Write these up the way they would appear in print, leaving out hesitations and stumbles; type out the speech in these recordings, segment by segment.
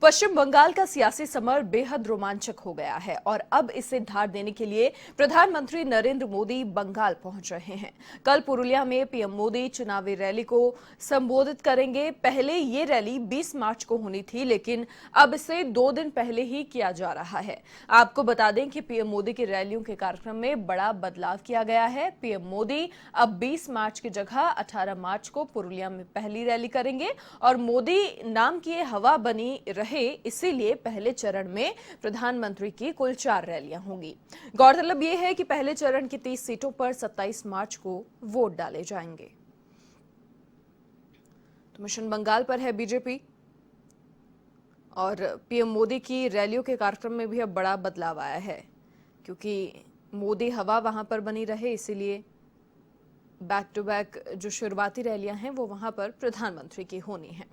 पश्चिम बंगाल का सियासी समर बेहद रोमांचक हो गया है और अब इसे धार देने के लिए प्रधानमंत्री नरेंद्र मोदी बंगाल पहुंच रहे हैं। कल पुरुलिया में पीएम मोदी चुनावी रैली को संबोधित करेंगे। पहले ये रैली 20 मार्च को होनी थी, लेकिन अब इसे 2 दिन पहले ही किया जा रहा है। आपको बता दें कि पीएम मोदी की रैलियों के कार्यक्रम में बड़ा बदलाव किया गया है। पीएम मोदी अब 20 मार्च की जगह 18 मार्च को पुरुलिया में पहली रैली करेंगे और मोदी नाम की हवा बनी रहे, इसीलिए पहले चरण में प्रधानमंत्री की कुल 4 रैलियां होंगी। गौरतलब यह है कि पहले चरण की 30 सीटों पर 27 मार्च को वोट डाले जाएंगे। तो मिशन बंगाल पर है बीजेपी और पीएम मोदी की रैलियों के कार्यक्रम में भी अब बड़ा बदलाव आया है, क्योंकि मोदी हवा वहां पर बनी रहे, इसीलिए बैक टू बैक जो शुरुआती रैलियां हैं वो वहां पर प्रधानमंत्री की होनी है।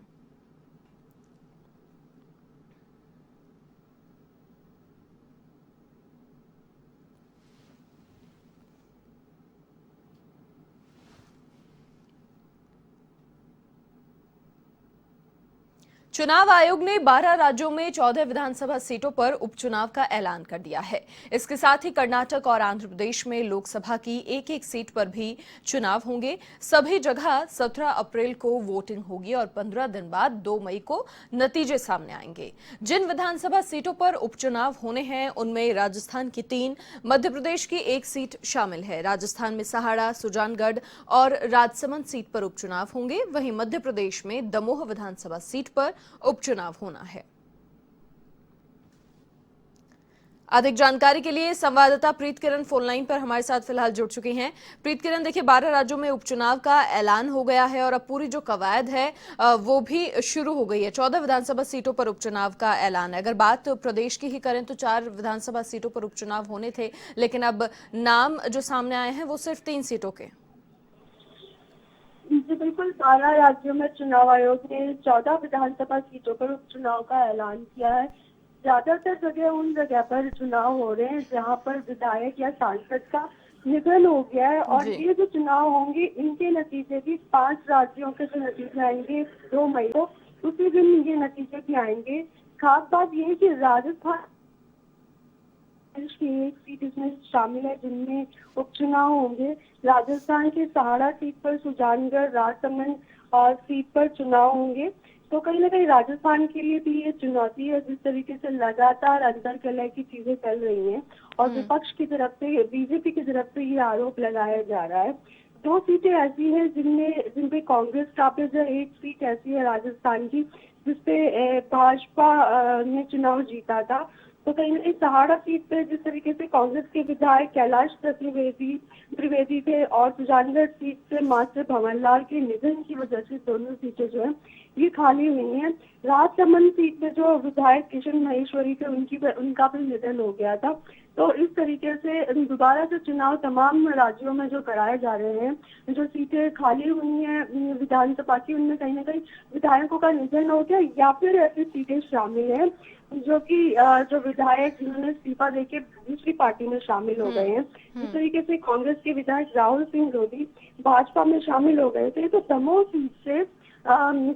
चुनाव आयोग ने 12 राज्यों में 14 विधानसभा सीटों पर उपचुनाव का ऐलान कर दिया है। इसके साथ ही कर्नाटक और आंध्र प्रदेश में लोकसभा की एक-एक सीट पर भी चुनाव होंगे। सभी जगह 17 अप्रैल को वोटिंग होगी और 15 दिन बाद 2 मई को नतीजे सामने आएंगे। जिन विधानसभा सीटों पर उपचुनाव होने हैं उनमें राजस्थान की 3, मध्य प्रदेश की 1 सीट शामिल है। राजस्थान में सहाड़ा, सुजानगढ़ और राजसमंद सीट पर उपचुनाव होंगे। वहीं मध्य प्रदेश में दमोह विधानसभा सीट पर उपचुनाव होना है। अधिक जानकारी के लिए संवाददाता प्रीत किरण फोन लाइन पर हमारे साथ फिलहाल जुड़ चुकी हैं। प्रीत किरण, देखिए 12 राज्यों में उपचुनाव का ऐलान हो गया है और अब पूरी जो कवायद है वो भी शुरू हो गई है। 14 विधानसभा सीटों पर उपचुनाव का ऐलान है। अगर बात प्रदेश की ही करें तो 4 विधानसभा सीटों पर उपचुनाव होने थे, लेकिन अब नाम जो सामने आए हैं वो सिर्फ 3 सीटों के। जी बिल्कुल, 12 राज्यों में चुनाव आयोग ने 14 विधानसभा सीटों पर उपचुनाव का ऐलान किया है। ज्यादातर जगह उन जगह पर चुनाव हो रहे हैं जहां पर विधायक या सांसद का निधन हो गया है और ये जो चुनाव होंगे इनके नतीजे भी 5 राज्यों के जो नतीजे आएंगे 2 मई को, उसी दिन ये नतीजे भी आएंगे। खास बात ये है कि राजस्थान की 1 सीट इसमें शामिल है जिनमें उपचुनाव होंगे। राजस्थान के सहाड़ा सीट पर, सुजानगढ़, राजसमंद और सीट पर चुनाव होंगे। तो कहीं ना कहीं राजस्थान के लिए भी ये चुनौती है। जिस तरीके से लगातार अंतर कलह की चीजें चल रही हैं और विपक्ष की तरफ से, बीजेपी की तरफ से ये आरोप लगाया जा रहा है। 2 सीटें ऐसी हैं जिनपे कांग्रेस काबिज है। 1 सीट ऐसी है राजस्थान की जिसपे भाजपा ने चुनाव जीता था। तो कहीं ना कहीं सहाड़ा सीट पे जिस तरीके से कांग्रेस के विधायक कैलाश त्रिवेदी थे और सुजानगढ़ सीट से मास्टर भंवरलाल के निधन की वजह से दोनों सीटें जो है ये खाली हुई हैं। राजसमंद सीट पे जो विधायक किशन महेश्वरी थे उनका भी निधन हो गया था। तो इस तरीके से दोबारा से चुनाव तमाम राज्यों में जो कराए जा रहे हैं, जो सीटें खाली हुई हैं विधानसभा की, उनमें कहीं ना कहीं विधायकों का निधन हो गया या फिर ऐसी सीटें शामिल हैं जो कि जो विधायक जिन्होंने इस्तीफा देके दूसरी पार्टी में शामिल हो गए हैं। इस तरीके से कांग्रेस के विधायक राहुल सिंह लोधी भाजपा में शामिल हो गए थे। तो दमोह सीट से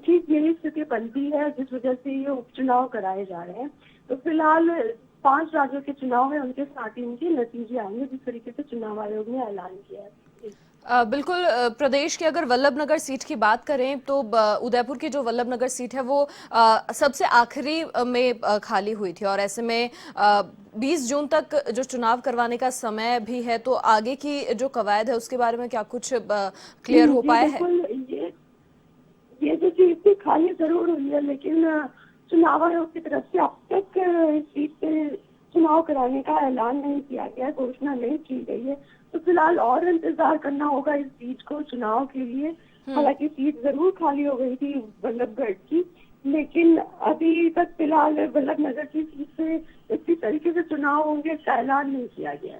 ठीक यही स्थिति बनती है जिस वजह से ये उपचुनाव कराए जा रहे हैं। तो फिलहाल 5 राज्यों के चुनाव है, उनके साथ ही उनके नतीजे आएंगे जिस तरीके से चुनाव आयोग ने ऐलान किया है। बिल्कुल, प्रदेश के अगर वल्लभनगर सीट की बात करें तो उदयपुर की जो वल्लभनगर सीट है वो सबसे आखिरी में खाली हुई थी और ऐसे में 20 जून तक जो चुनाव करवाने का समय भी है, तो आगे की जो कवायद है उसके बारे में क्या कुछ क्लियर हो पाया है? ये जो चीज थी खाली जरूर हुई है, लेकिन चुनाव आयोग की तरफ से अब तक इस सीट पे चुनाव कराने का ऐलान नहीं किया गया, घोषणा नहीं की गई है। तो फिलहाल और इंतजार करना होगा इस सीट को चुनाव के लिए। हालांकि सीट जरूर खाली हो गई थी वल्लभगढ़ की, लेकिन अभी तक फिलहाल वल्लभनगर की सीट से इसी तरीके से चुनाव होंगे इसका ऐलान नहीं किया गया।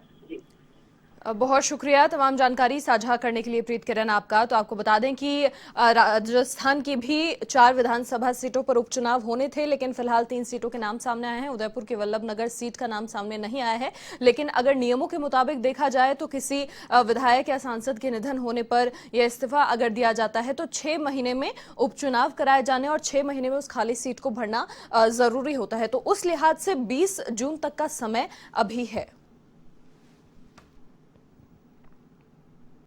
बहुत शुक्रिया तमाम जानकारी साझा करने के लिए प्रीत किरण आपका। तो आपको बता दें कि राजस्थान की भी 4 विधानसभा सीटों पर उपचुनाव होने थे, लेकिन फिलहाल 3 सीटों के नाम सामने आए हैं। उदयपुर की वल्लभ नगर सीट का नाम सामने नहीं आया है, लेकिन अगर नियमों के मुताबिक देखा जाए तो किसी विधायक या सांसद के निधन होने पर यह इस्तीफा अगर दिया जाता है तो 6 महीने में उपचुनाव कराए जाने और 6 महीने में उस खाली सीट को भरना जरूरी होता है। तो उस लिहाज से 20 जून तक का समय अभी है।